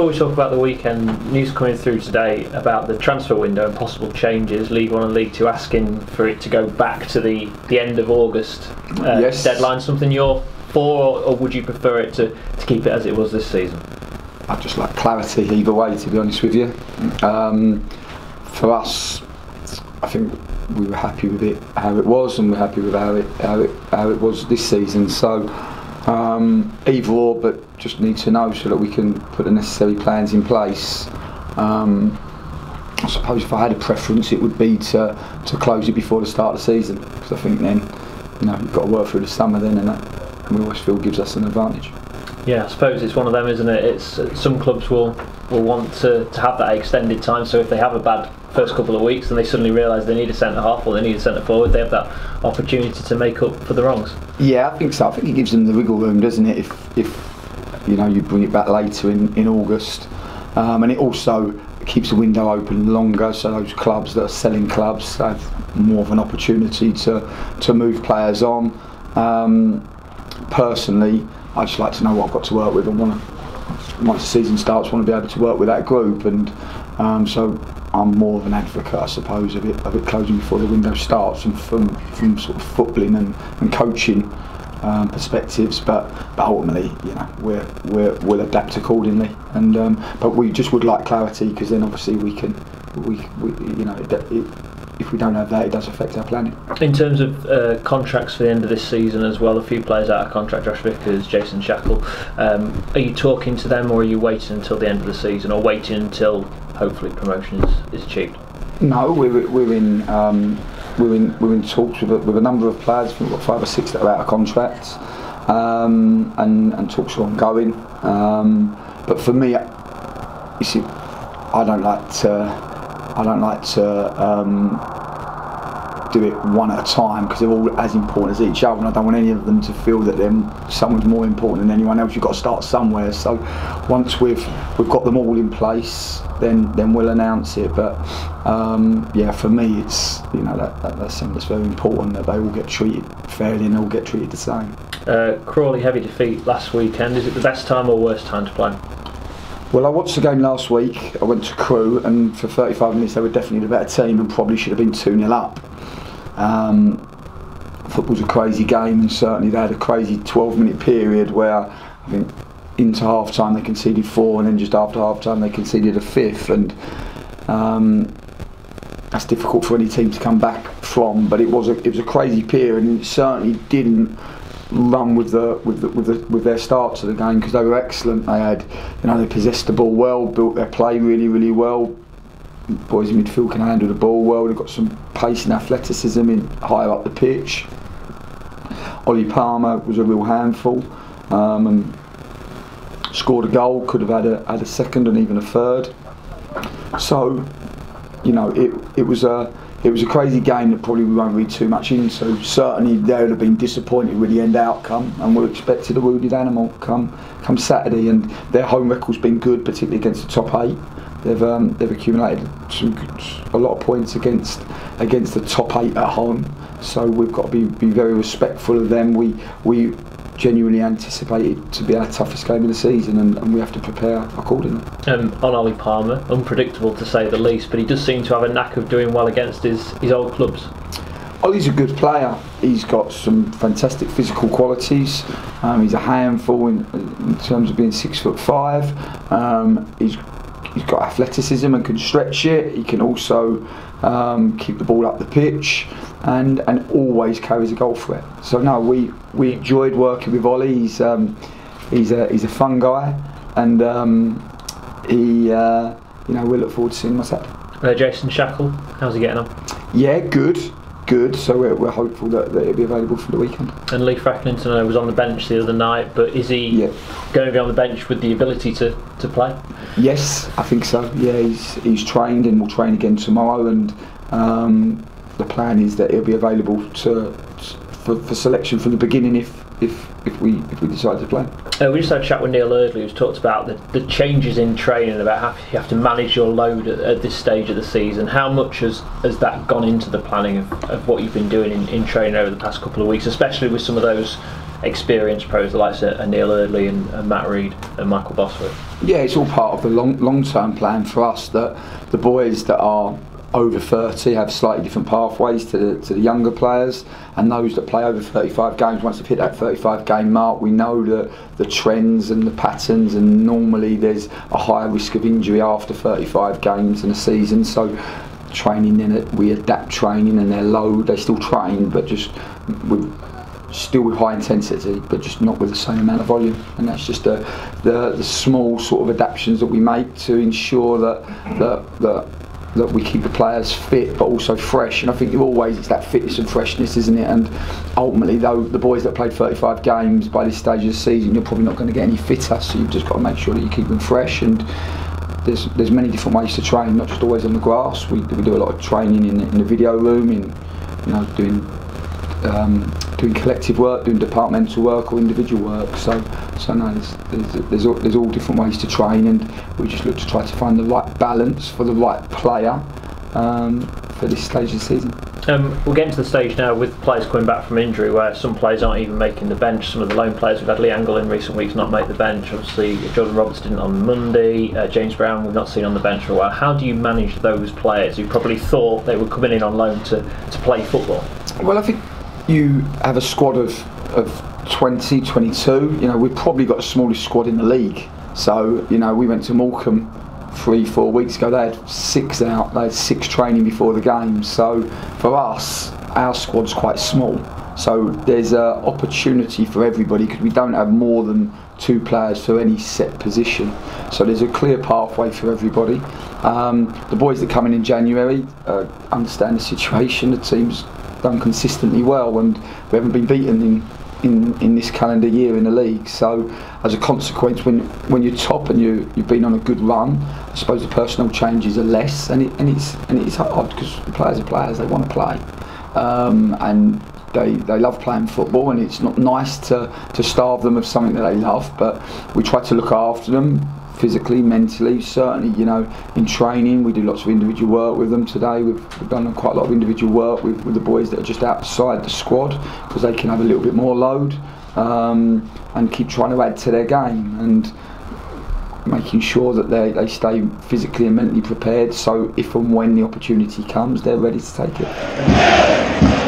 before we talk about the weekend, news coming through today about the transfer window and possible changes. League One and League Two asking for it to go back to the end of August Yes. deadline. Something you're for, or would you prefer it to keep it as it was this season? I'd just like clarity either way, to be honest with you. For us, I think we were happy with it how it was, and we're happy with how it was this season. So either or, but just need to know so that we can put the necessary plans in place. I suppose if I had a preference, it would be to close it before the start of the season, because I think then you've got to work through the summer then, and that we always feel gives us an advantage. Yeah, I suppose it's one of them, isn't it? It's some clubs will want to have that extended time. So if they have a bad first couple of weeks and they suddenly realise they need a centre half or they need a centre forward, they have that opportunity to make up for the wrongs. Yeah, I think so. I think it gives them the wiggle room, doesn't it? If you bring it back later in August, and it also keeps the window open longer, so those clubs that are selling clubs have more of an opportunity to move players on. Personally, I just like to know what I've got to work with, and once the season starts, want to be able to work with that group, and so I'm more of an advocate, I suppose, of it closing before the window starts, and from sort of footballing and coaching perspectives, but ultimately, we'll adapt accordingly, and but we just would like clarity, because then obviously we if we don't have that, it does affect our planning. In terms of contracts for the end of this season as well, a few players out of contract, Josh Vickers, Jason Shackle. Are you talking to them, or are you waiting until the end of the season, or waiting until hopefully promotion is achieved? No, we're in talks with a number of players. I think we've got 5 or 6 that are out of contract, and talks are ongoing. But for me, you see, I don't like to do it one at a time, because they're all as important as each other, and I don't want any of them to feel that someone's more important than anyone else. You've got to start somewhere. So once we've got them all in place, then we'll announce it. But for me, it's that's something that's very important, that they all get treated fairly and all get treated the same. Crawley heavy defeat last weekend. Is it the best time or worst time to play? Well, I watched the game last week. I went to Crewe, and for 35 minutes they were definitely the better team and probably should have been 2-0 up. Football's a crazy game, and certainly they had a crazy 12-minute period where I think into half time they conceded 4, and then just after half time they conceded a 5th, and that's difficult for any team to come back from. But it was a crazy period, and it certainly didn't run with their start to the game, because they were excellent. They possessed the ball well, built their play really, really well. Boys in midfield can handle the ball well. They've got some pace and athleticism in higher up the pitch. Wes Palmer was a real handful, and scored a goal. Could have had a second and even a third. So, it was a crazy game that probably we won't read too much into. Certainly they would have been disappointed with the end outcome, and we're expected a wounded animal come Saturday. And their home record's been good, particularly against the top 8. They've accumulated a lot of points against the top 8 at home. So we've got to be very respectful of them. We genuinely anticipate it to be our toughest game of the season, and we have to prepare accordingly. On Wes Palmer, unpredictable to say the least, but he does seem to have a knack of doing well against his old clubs. He's a good player. He's got some fantastic physical qualities. He's a handful in terms of being 6'5". He's got athleticism and can stretch it. He can also keep the ball up the pitch, and always carries a goal threat. So no, we enjoyed working with Ollie. He's a fun guy, and we look forward to seeing him on Saturday. Jason Shackle, how's he getting on? Yeah, good. So we're hopeful that he'll be available for the weekend. And Lee Frackington was on the bench the other night, but is he going to be on the bench with the ability to play? Yes, I think so. Yeah, he's trained and will train again tomorrow, and the plan is that he'll be available for selection from the beginning if we decide to play. We just had a chat with Neil Eardley, who's talked about the changes in training, about how you have to manage your load at this stage of the season. How much has that gone into the planning of what you've been doing in training over the past couple of weeks, especially with some of those experienced pros, the likes of Neil Eardley and Matt Reed and Michael Bosworth? Yeah, it's all part of the long-term plan for us, that the boys that are over 30 have slightly different pathways to the younger players, and those that play over 35 games, once they've hit that 35 game mark, we know the trends and the patterns, and normally there's a higher risk of injury after 35 games in a season. So training in it, we adapt training, and they still train, but just with high intensity, but just not with the same amount of volume. And that's just the small sort of adaptations that we make to ensure that we keep the players fit but also fresh. And I think it's that fitness and freshness, isn't it? And ultimately, though, the boys that played 35 games by this stage of the season, you're probably not going to get any fitter, so you've just got to make sure that you keep them fresh. And there's many different ways to train, not just always on the grass. We do a lot of training in the video room, doing collective work, doing departmental work or individual work. So no, there's all different ways to train, and we just look to try to find the right balance for the right player for this stage of the season. We're getting to the stage now with players coming back from injury where some players aren't even making the bench. Some of the lone players, we've had Lee Angle in recent weeks not make the bench. Obviously Jordan Roberts didn't on Monday, James Brown we've not seen on the bench for a while. How do you manage those players who probably thought they were coming in on loan to play football? Well, I think you have a squad of 20, 22. We've probably got the smallest squad in the league. So, we went to Morecambe 3-4 weeks ago. They had 6 out. They had 6 training before the game. So, for us, our squad's quite small. So, there's an opportunity for everybody because we don't have more than 2 players for any set position. So, there's a clear pathway for everybody. The boys that come in January understand the situation. The team's done consistently well, and we haven't been beaten in this calendar year in the league. So as a consequence, when you're top and you've been on a good run, I suppose the personal changes are less, and it's hard because the players are players. They want to play, and they love playing football, and it's not nice to starve them of something that they love. But we try to look after them physically, mentally. Certainly, in training we do lots of individual work with them. Today we've done quite a lot of individual work with the boys that are just outside the squad, because they can have a little bit more load, and keep trying to add to their game, and making sure that they stay physically and mentally prepared, so if and when the opportunity comes, they're ready to take it.